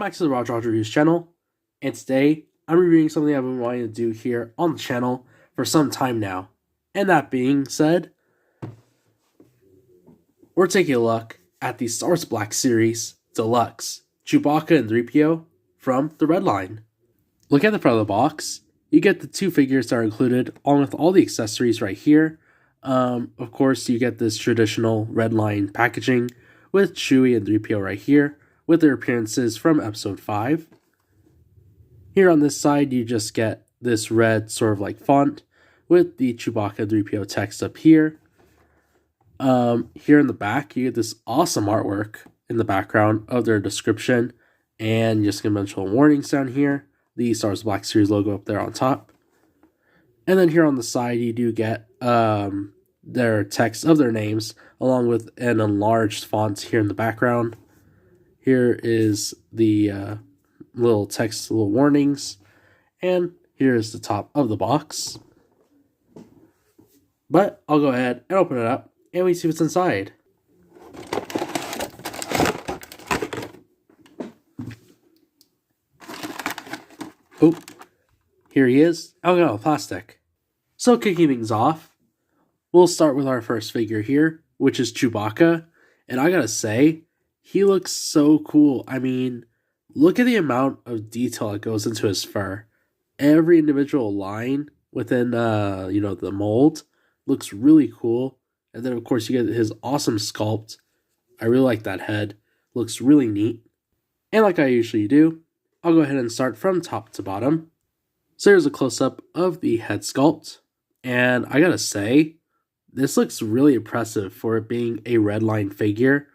back to the Roger Reviews channel, and today I'm reviewing something I've been wanting to do here on the channel for some time now. And that being said, we're taking a look at the Star Wars Black Series Deluxe Chewbacca and C-3PO from the Red Line. Look at the front of the box. You get the two figures that are included, along with all the accessories right here. Of course, you get this traditional Red Line packaging with Chewie and C-3PO right here, with their appearances from Episode 5. Here on this side, you just get this red sort of like font with the Chewbacca C-3PO text up here. Here in the back, you get this awesome artwork in the background of their description and just conventional warnings down here. The Star Wars Black Series logo up there on top. And then here on the side, you do get their text of their names, along with an enlarged font here in the background. Here is the little text, little warnings, and here's the top of the box. But I'll go ahead and open it up, and we see what's inside. Oh, here he is. Oh no, plastic. So kicking things off, we'll start with our first figure here, which is Chewbacca, and I gotta say, he looks so cool. I mean, look at the amount of detail that goes into his fur. Every individual line within, the mold looks really cool. And then, of course, you get his awesome sculpt. I really like that head. Looks really neat. And like I usually do, I'll go ahead and start from top to bottom. So here's a close-up of the head sculpt. And I gotta say, this looks really impressive for it being a Red Line figure.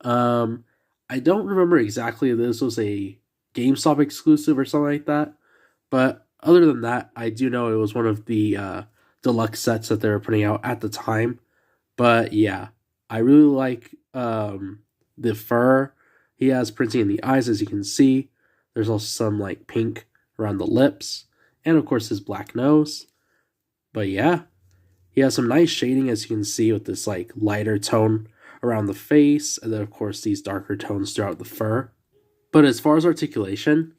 I don't remember exactly if this was a GameStop exclusive or something like that, but other than that, I do know it was one of the deluxe sets that they were putting out at the time. But yeah, I really like the fur. He has printing in the eyes, as you can see. There's also some like pink around the lips, and of course his black nose. But yeah, he has some nice shading, as you can see, with this like lighter tone around the face, and then of course these darker tones throughout the fur. But as far as articulation,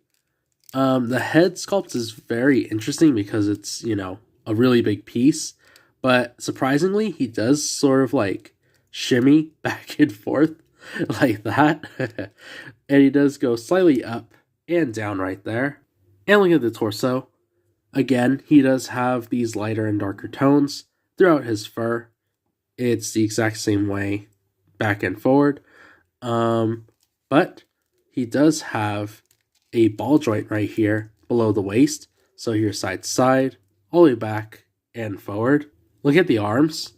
the head sculpt is very interesting because it's, a really big piece. But surprisingly, he does sort of like shimmy back and forth like that. And he does go slightly up and down right there. And look at the torso. Again, he does have these lighter and darker tones throughout his fur. It's the exact same way back and forward. But he does have a ball joint right here below the waist. So here's side to side, all the way back and forward. Look at the arms.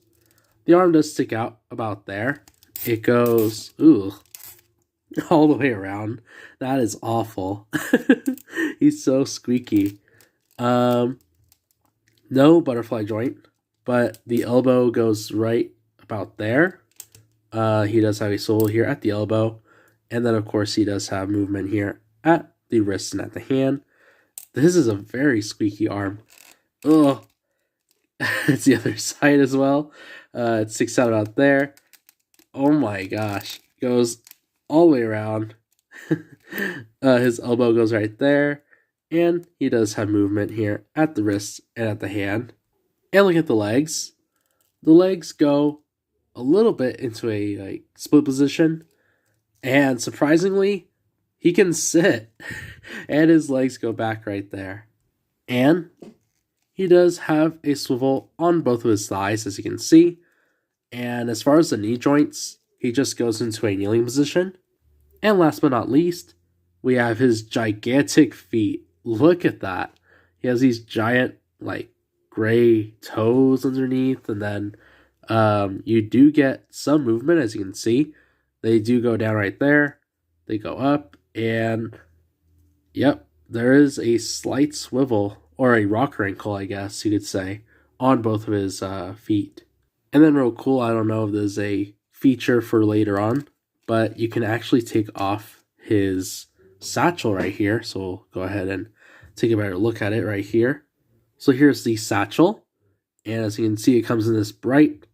The arm does stick out about there. It goes, all the way around. That is awful. He's so squeaky. No butterfly joint, but the elbow goes right about there. He does have a swivel here at the elbow. And then, of course, he does have movement here at the wrist and at the hand. This is a very squeaky arm. Ugh. It's the other side as well. It sticks out about there. Oh my gosh. Goes all the way around. His elbow goes right there. And he does have movement here at the wrist and at the hand. And look at the legs. The legs go a little bit into a split position. And surprisingly, he can sit. And his legs go back right there. And he does have a swivel on both of his thighs, as you can see. And as far as the knee joints, he just goes into a kneeling position. And last but not least, we have his gigantic feet. Look at that. He has these giant, gray toes underneath. And then you do get some movement, as you can see. They do go down right there. They go up. And, yep, there is a slight swivel, or a rocker ankle, I guess you could say, on both of his feet. And then real cool, I don't know if there's a feature for later on, but you can actually take off his satchel right here. So we'll go ahead and take a better look at it right here. So here's the satchel. And as you can see, it comes in this bright,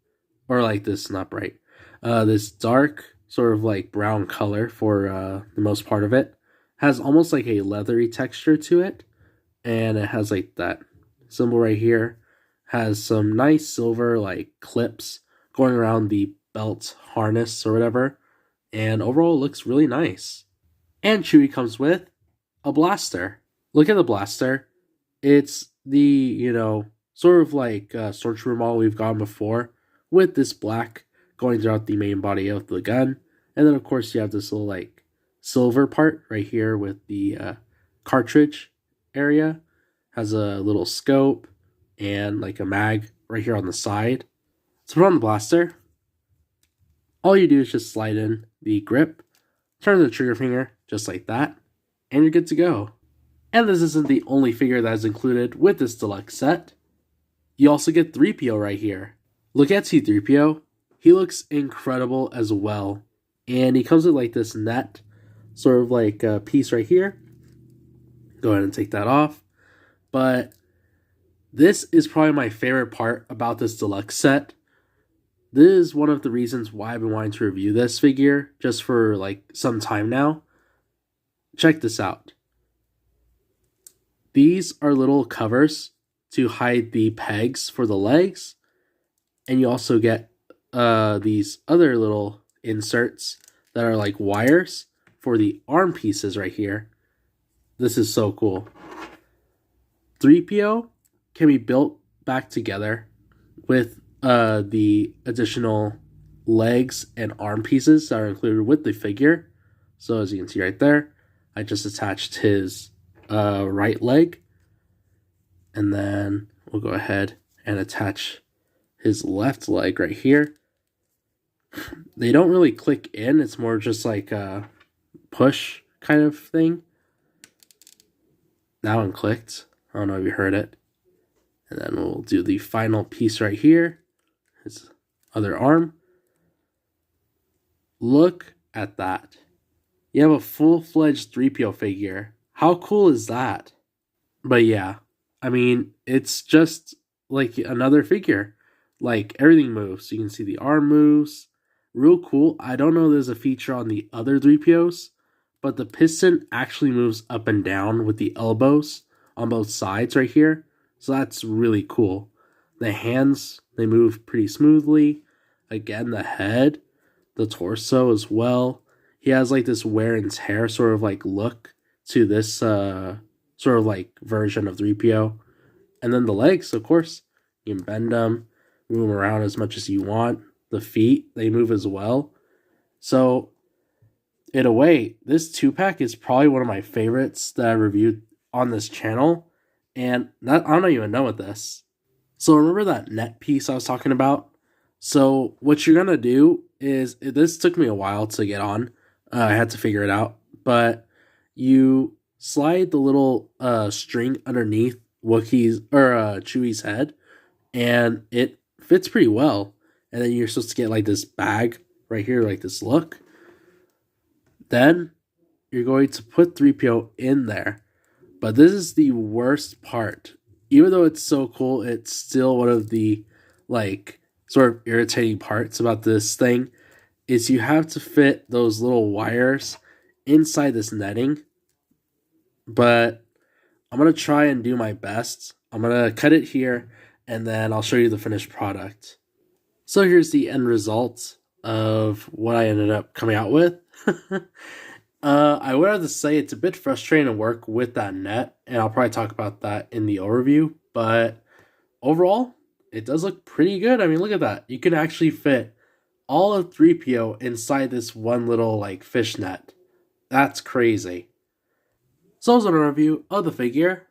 or like this, not bright, this dark sort of like brown color for the most part of it. Has almost like a leathery texture to it, and it has like that symbol right here. Has some nice silver like clips going around the belt harness or whatever, and overall it looks really nice. And Chewie comes with a blaster. Look at the blaster. It's the, sort of like Stormtrooper model we've gotten before, with this black going throughout the main body of the gun. And then, of course, you have this little, like, silver part right here with the cartridge area. Has a little scope and, like, a mag right here on the side. To put on the blaster, all you do is just slide in the grip, turn the trigger finger just like that, and you're good to go. And this isn't the only figure that is included with this deluxe set. You also get 3PO right here. Look at C-3PO. He looks incredible as well. And he comes with like this net, sort of like a piece right here. Go ahead and take that off. But this is probably my favorite part about this deluxe set. This is one of the reasons why I've been wanting to review this figure just for like some time now. Check this out. These are little covers to hide the pegs for the legs. And you also get these other little inserts that are like wires for the arm pieces right here. This is so cool. 3PO can be built back together with the additional legs and arm pieces that are included with the figure. So as you can see right there, I just attached his right leg, and then we'll go ahead and attach his left leg right here. They don't really click in, it's more just like a push kind of thing. That one clicked. I don't know if you heard it. And then we'll do the final piece right here, his other arm. Look at that. You have a full-fledged 3PO figure. How cool is that? But yeah, I mean, it's just like another figure. Like, everything moves. You can see the arm moves. Real cool. I don't know if there's a feature on the other 3POs, but the piston actually moves up and down with the elbows on both sides right here. So that's really cool. The hands, they move pretty smoothly. Again, the head, the torso as well. He has like this wear and tear sort of like look to this sort of like version of 3PO. And then the legs, of course, you can bend them, move them around as much as you want. The feet, they move as well. So, in a way, this 2-pack is probably one of my favorites that I reviewed on this channel. And I don't even know what this. So, remember that net piece I was talking about? So, what you're going to do is, this took me a while to get on. I had to figure it out. But you slide the little string underneath Chewie's head, and it fits pretty well. And then you're supposed to get like this bag right here, like this look. Then you're going to put 3PO in there. But this is the worst part. Even though it's so cool, it's still one of the like sort of irritating parts about this thing is you have to fit those little wires inside this netting. But I'm going to try and do my best. I'm going to cut it here, and then I'll show you the finished product. So here's the end result of what I ended up coming out with. I would have to say it's a bit frustrating to work with that net, and I'll probably talk about that in the overview. But overall, it does look pretty good. I mean, look at that. You can actually fit all of 3PO inside this one little like fish net. That's crazy. So as a review of the figure,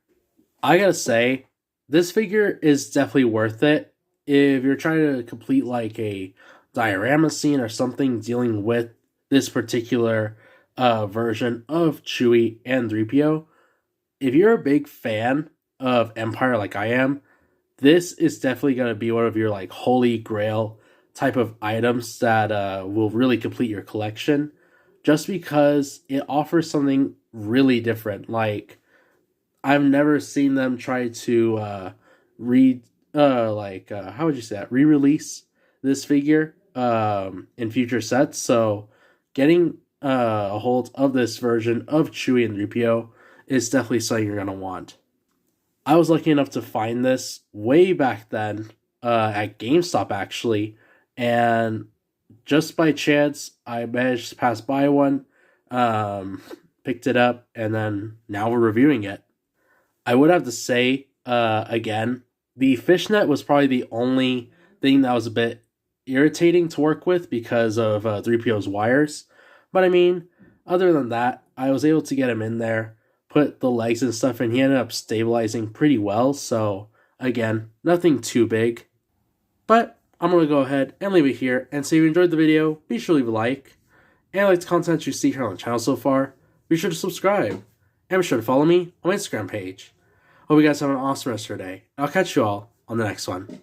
I gotta say, this figure is definitely worth it. If you're trying to complete like a diorama scene or something dealing with this particular version of Chewie and 3PO, if you're a big fan of Empire like I am, this is definitely going to be one of your like holy grail type of items that will really complete your collection, just because it offers something really different. Like, I've never seen them try to how would you say that? Re-release this figure in future sets. So getting a hold of this version of Chewie and 3PO, it's definitely something you're going to want. I was lucky enough to find this way back then at GameStop, actually, and just by chance, I managed to pass by one, picked it up, and then now we're reviewing it. I would have to say, again, the fishnet was probably the only thing that was a bit irritating to work with because of 3PO's wires. But I mean, other than that, I was able to get him in there, put the legs and stuff, and he ended up stabilizing pretty well. So, again, nothing too big. But I'm going to go ahead and leave it here. And so if you enjoyed the video, be sure to leave a like. And like the content you see here on the channel so far, be sure to subscribe. And be sure to follow me on my Instagram page. Hope you guys have an awesome rest of your day. I'll catch you all on the next one.